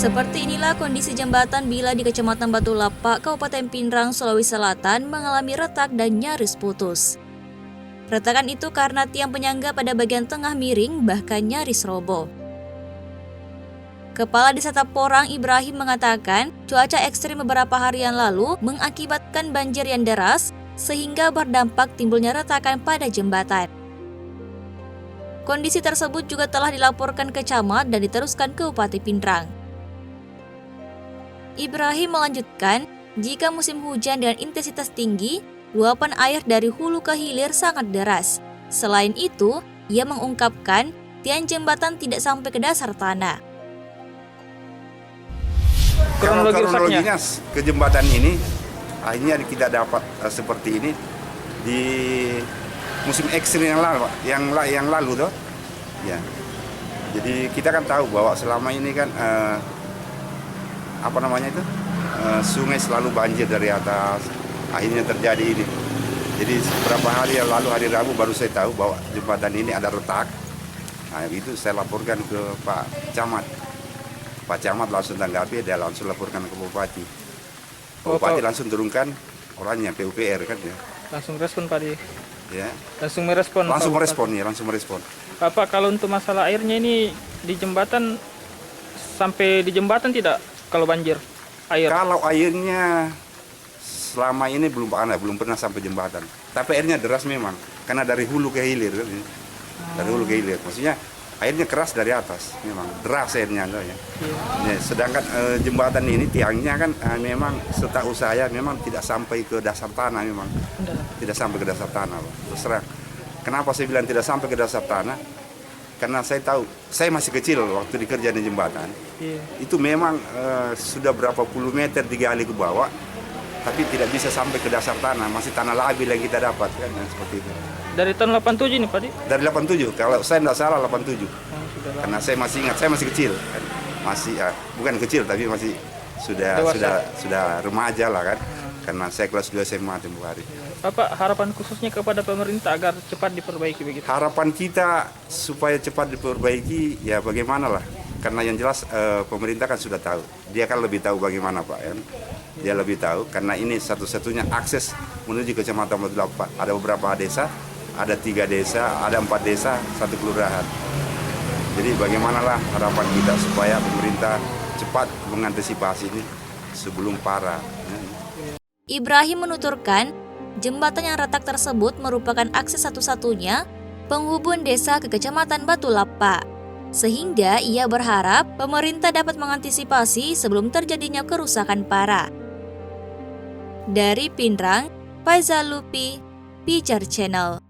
Seperti inilah kondisi jembatan Bila di Kecamatan Batu Lapak, Kabupaten Pinrang, Sulawesi Selatan mengalami retak dan nyaris putus. Retakan itu karena tiang penyangga pada bagian tengah miring bahkan nyaris roboh. Kepala Desa Taporang Ibrahim mengatakan cuaca ekstrim beberapa hari yang lalu mengakibatkan banjir yang deras sehingga berdampak timbulnya retakan pada jembatan. Kondisi tersebut juga telah dilaporkan ke camat dan diteruskan ke Bupati Pinrang. Ibrahim melanjutkan, jika musim hujan dengan intensitas tinggi, luapan air dari hulu ke hilir sangat deras. Selain itu, ia mengungkapkan tiang jembatan tidak sampai ke dasar tanah. Kronologinya ke jembatan ini, akhirnya kita dapat seperti ini di musim ekstrim yang lalu toh. Ya. Jadi kita kan tahu bahwa selama ini kan sungai selalu banjir dari atas, akhirnya terjadi ini. Jadi beberapa hari yang lalu, hari Rabu baru saya tahu bahwa jembatan ini ada retak. Nah itu saya laporkan ke Pak Camat. Pak Camat langsung tanggapi, dia langsung laporkan ke Bupati. Bupati langsung turunkan orangnya, PUPR kan ya. Langsung respon Pak di? Ya. Langsung merespon? Langsung merespon. Pak, kalau untuk masalah airnya ini di jembatan, sampai di jembatan tidak kalau banjir air? Kalau airnya selama ini belum pernah sampai jembatan. Tapi airnya deras memang, karena dari hulu ke hilir kan. Dari hulu ke hilir, maksudnya airnya keras dari atas, memang deras airnya. Ya. Ya, sedangkan jembatan ini tiangnya kan memang setahu saya memang tidak sampai ke dasar tanah memang. Tidak sampai ke dasar tanah, Pak. Terus terang. Kenapa saya bilang tidak sampai ke dasar tanah? Karena saya tahu, saya masih kecil waktu dikerja di jembatan. Itu memang sudah berapa puluh meter digali ke bawah, tapi tidak bisa sampai ke dasar tanah, masih tanah labil yang kita dapat kan, seperti itu. Dari tahun 87 nih Pak di? Dari 87, kalau saya tidak salah 87. Karena saya masih ingat, saya masih kecil kan. Masih bukan kecil tapi masih sudah remaja lah kan. Karena saya kelas 2 SMA tempoh hari. Bapak, harapan khususnya kepada pemerintah agar cepat diperbaiki begitu? Harapan kita supaya cepat diperbaiki ya bagaimana lah. Karena yang jelas pemerintah kan sudah tahu. Dia kan lebih tahu bagaimana Pak ya. Dia lebih tahu karena ini satu-satunya akses menuju ke Kecamatan Batu Lapak. Ada beberapa desa, ada 3 desa, ada 4 desa, 1 kelurahan. Jadi bagaimanalah harapan kita supaya pemerintah cepat mengantisipasi ini sebelum parah. Ibrahim menuturkan, jembatan yang retak tersebut merupakan akses satu-satunya penghubung desa ke Kecamatan Batu Lapak. Sehingga ia berharap pemerintah dapat mengantisipasi sebelum terjadinya kerusakan parah. Dari Pinrang, Faizal Lupi, Pijar Channel.